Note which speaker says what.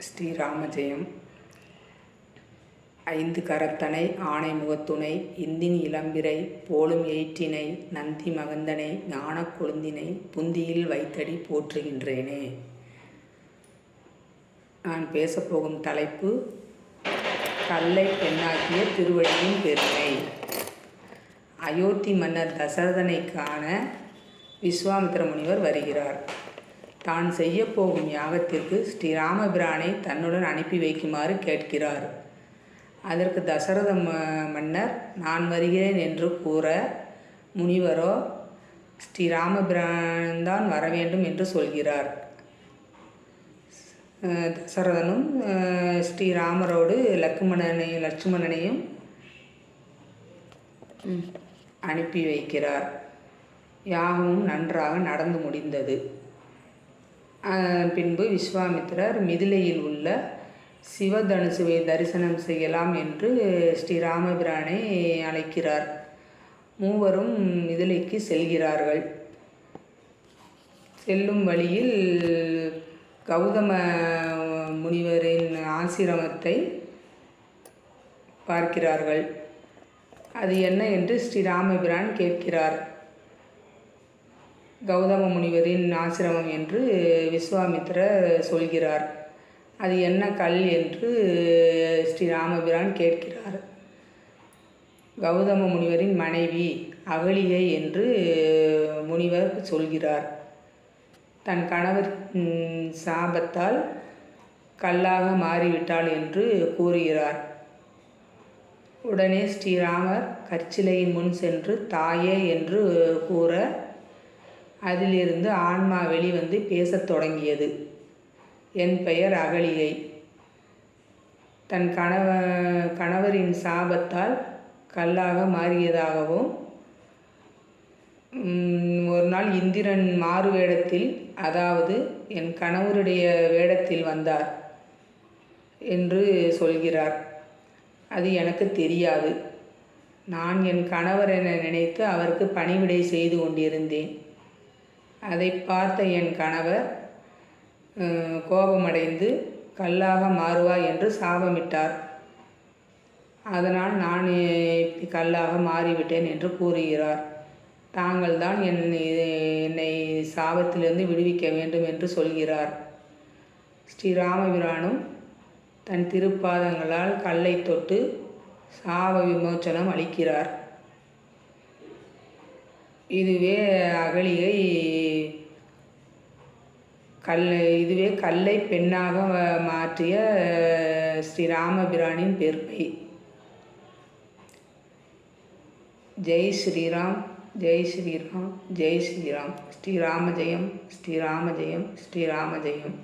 Speaker 1: ஸ்ரீராமஜெயம். ஐந்து கரத்தனை ஆனை முகத்துணை இந்தின் இளம்பிறை போலும் எயிற்றினை நந்தி மகந்தனை ஞானக் கொழுந்தினை புந்தியில் வைத்தடி போற்றுகின்றேனே. நான் பேசப்போகும் தலைப்பு கல்லை பெண்ணாக்கிய திருவடியின் பெருமை. அயோத்தி மன்னர் தசரதனை காண விஸ்வாமித்திர முனிவர் வருகிறார். தான் செய்யப்போகும் யாகத்திற்கு ஸ்ரீராமபிரானை தன்னுடன் அனுப்பி வைக்குமாறு கேட்கிறார். அதற்கு தசரத மன்னர் நான் வருகிறேன் என்று கூற, முனிவரோ ஸ்ரீராமபிரான் தான் வர வேண்டும் என்று சொல்கிறார். தசரதனும் ஸ்ரீராமரோடு லட்சுமணனையும் அனுப்பி வைக்கிறார். யாகமும் நன்றாக நடந்து முடிந்தது. பின்பு விஸ்வாமித்திரர் மிதிலையில் உள்ள சிவதனுசுவை தரிசனம் செய்யலாம் என்று ஸ்ரீராமபிரானை அழைக்கிறார். மூவரும் மிதிலைக்கு செல்கிறார்கள். செல்லும் வழியில் கௌதம முனிவரின் ஆசிரமத்தை பார்க்கிறார்கள். அது என்ன என்று ஸ்ரீராமபிரான் கேட்கிறார். கௌதம முனிவரின் ஆசிரமம் என்று விஸ்வாமித்திரர் சொல்கிறார். அது என்ன கல் என்று ஸ்ரீராமபிரான் கேட்கிறார். கௌதம முனிவரின் மனைவி அகலிகை என்று முனிவர் சொல்கிறார். தன் கணவர் சாபத்தால் கல்லாக மாறிவிட்டாள் என்று கூறுகிறார். உடனே ஸ்ரீராமர் கற்சிலையின் முன் சென்று தாயே என்று கூற, அதிலிருந்து ஆன்மா வெளிவந்து பேசத் தொடங்கியது. என் பெயர் அகலிகை. தன் கணவரின் சாபத்தால் கல்லாக மாறியதாகவும், ஒரு நாள் இந்திரன் மாறு வேடத்தில், அதாவது என் கணவருடைய வேடத்தில் வந்தார் என்று சொல்கிறார். அது எனக்கு தெரியாது. நான் என் கணவர் என நினைத்து அவருக்கு பணிவிடை செய்து கொண்டிருந்தேன். அதை பார்த்த என் கணவர் கோபமடைந்து கல்லாக மாறுவாய் என்று சாபமிட்டார். அதனால் நான் இப்படி கல்லாக மாறிவிட்டேன் என்று கூறுகிறார். தாங்கள் தான் என்னை சாபத்திலிருந்து விடுவிக்க வேண்டும் என்று சொல்கிறார். ஸ்ரீராமபிரானும் தன் திருப்பாதங்களால் கல்லை தொட்டு சாப விமோச்சனம் அளிக்கிறார். இதுவே அகலிகை இதுவே கல்லை பெண்ணாக மாற்றிய ஸ்ரீராமபிரானின் பெருமை. ஜெய் ஸ்ரீராம், ஜெய் ஸ்ரீராம், ஜெய் ஸ்ரீராம். ஸ்ரீராமஜெயம், ஸ்ரீராமஜெயம், ஸ்ரீராமஜெயம்.